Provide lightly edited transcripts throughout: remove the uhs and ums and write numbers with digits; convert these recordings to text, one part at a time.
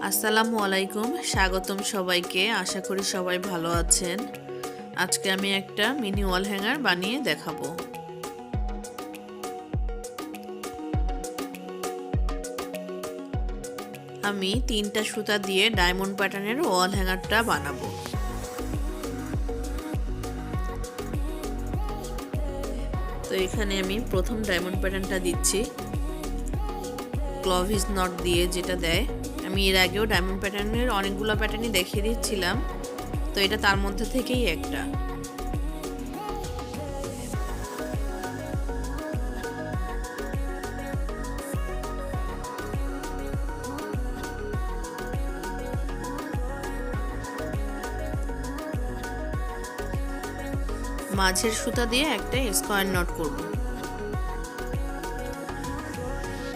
আসসালামু আলাইকুম, স্বাগতম সবাইকে। আশা করি সবাই ভালো আছেন। আজকে আমি একটা মিনি ওয়াল হ্যাঙ্গার বানিয়ে দেখাবো। আমি 3টা সুতা দিয়ে ডায়মন্ড প্যাটার্নের ওয়াল হ্যাঙ্গারটা বানাবো। তো এখানে আমি প্রথম ডায়মন্ড প্যাটার্নটা দিচ্ছি ক্লভিস নট দিয়ে, যেটা দেয়। আমি এর আগেও ডায়মন্ড প্যাটার্নের অনেকগুলো প্যাটার্নই দেখিয়ে দিচ্ছিলাম, তো এটা তার মধ্যে থেকেই একটা। মাঝের সুতা দিয়ে একটা স্কোয়ার নট করব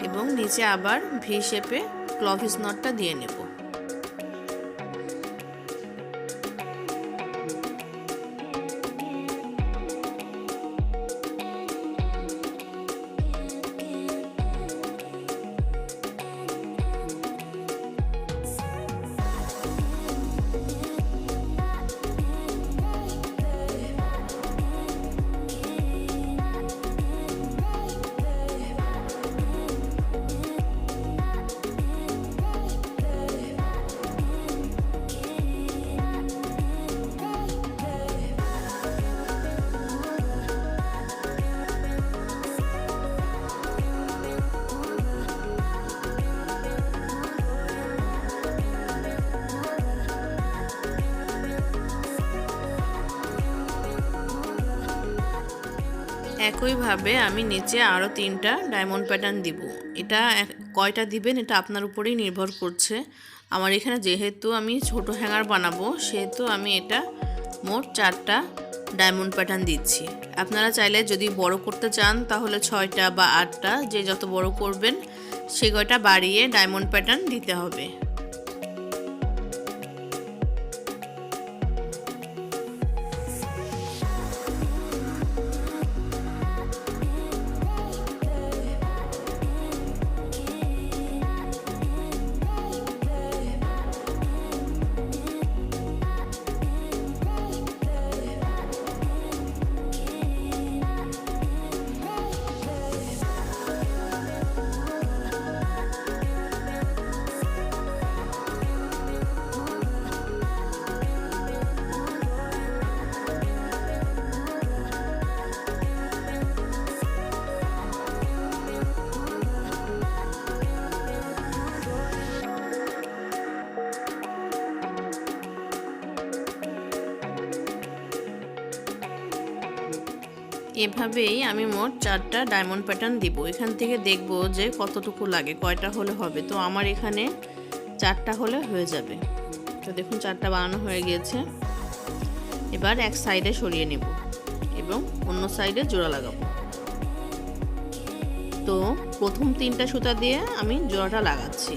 এবং নিচে আবার ভি শেপে ক্লভিস নটটা দিয়ে নেব। একইভাবে আমি নিচে আরও 3টা ডায়মন্ড প্যাটার্ন দিব। এটা কয়টা দিবেন এটা আপনার উপরেই নির্ভর করছে। আমার এখানে যেহেতু আমি ছোট হ্যাঙ্গার বানাবো, সেহেতু আমি এটা মোট 4টা ডায়মন্ড প্যাটার্ন দিচ্ছি। আপনারা চাইলে যদি বড় করতে চান তাহলে 6টা বা 8টা, যে যত বড় করবেন সে কয়টা বাড়িয়ে ডায়মন্ড প্যাটার্ন দিতে হবে। এভাবেই আমি মোট 4টা ডায়মন্ড প্যাটার্ন দিব। এখান থেকে দেখব যে কতটুকু লাগে, কয়টা হলে হবে। তো আমার এখানে 4টা হলে হয়ে যাবে। তো দেখুন 4টা বানানো হয়ে গিয়েছে। এবার এক সাইডে সরিয়ে নেব এবং অন্য সাইডে জোড়া লাগাবো। তো প্রথম 3টা সুতা দিয়ে আমি জোড়াটা লাগাচ্ছি।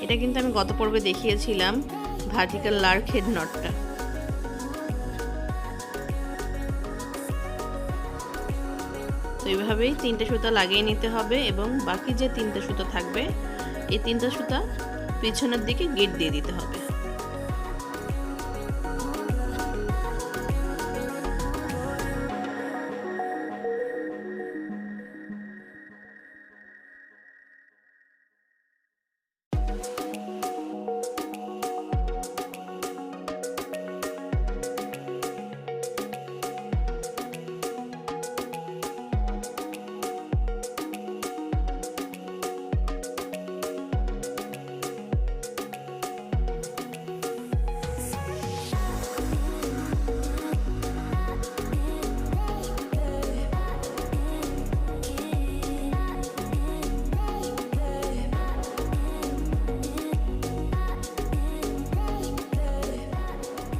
এটা কিন্তু আমি গত পর্বে দেখিয়েছিলাম ভার্টিক্যাল লার্ক হেড নটটা। তো এইভাবেই 3টে সুতা লাগিয়ে নিতে হবে এবং বাকি যে 3টে সুতা থাকবে এই 3টে সুতা পিছনের দিকে গিট দিয়ে দিতে হবে।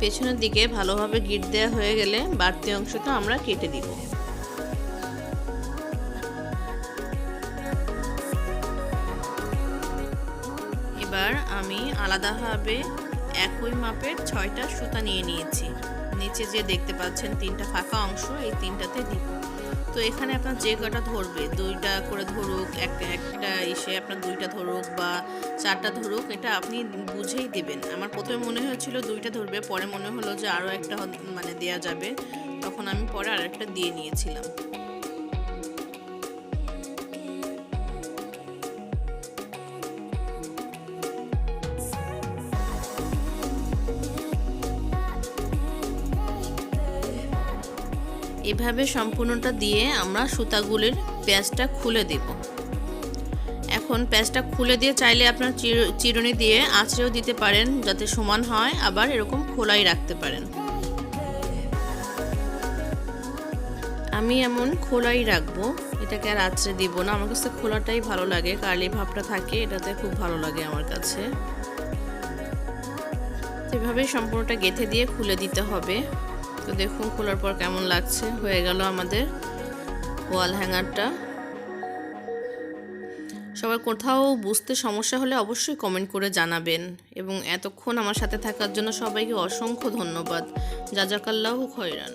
পেছনের দিকে ভালোভাবে গিট দেওয়া হয়ে গেলে বাড়তি অংশটা আমরা কেটে দিব। এবার আমি আলাদাভাবে একই মাপের 6টা সুতা নিয়ে নিয়েছি। নিচে যে দেখতে পাচ্ছেন 3টা ফাঁকা অংশ, এই 3টাতে দিব। তো এখানে আপনার যে কটা ধরবে, 2টা করে ধরুক, একটা ইসে আপনার 2টা ধরুক বা 4টা ধরুক, এটা আপনি বুঝেই দেবেন। আমার প্রথমে মনে হয়েছিল 2টা ধরবে, পরে মনে হলো যে আরও একটা মানে দেয়া যাবে, তখন আমি পরে আরেকটা দিয়ে নিয়েছিলাম। এভাবে সম্পূর্ণটা দিয়ে আমরা সুতাগুলির প্যাচটা খুলে দেব। এখন প্যাচটা খুলে দিয়ে চাইলে আপনার চিরুনি দিয়ে আঁচড়েও দিতে পারেন যাতে সমান হয়, আবার এরকম খোলাই রাখতে পারেন। আমি এমন খোলাই রাখবো, এটাকে আর আঁচড়ে দিব না। আমার কাছে খোলাটাই ভালো লাগে, কার্লি ভাবটা থাকে এটাতে, খুব ভালো লাগে আমার কাছে। এভাবেই সম্পূর্ণটা গেঁথে দিয়ে খুলে দিতে হবে। তো দেখুন খোলার পর কেমন লাগছে। হয়ে গেল আমাদের ওয়াল হ্যাঙ্গারটা। সবার কোথাও বুঝতে সমস্যা হলে অবশ্যই কমেন্ট করে জানাবেন, এবং এতক্ষণ আমার সাথে থাকার জন্য সবাইকে অসংখ্য ধন্যবাদ। জাযাকাল্লাহু খৈরান।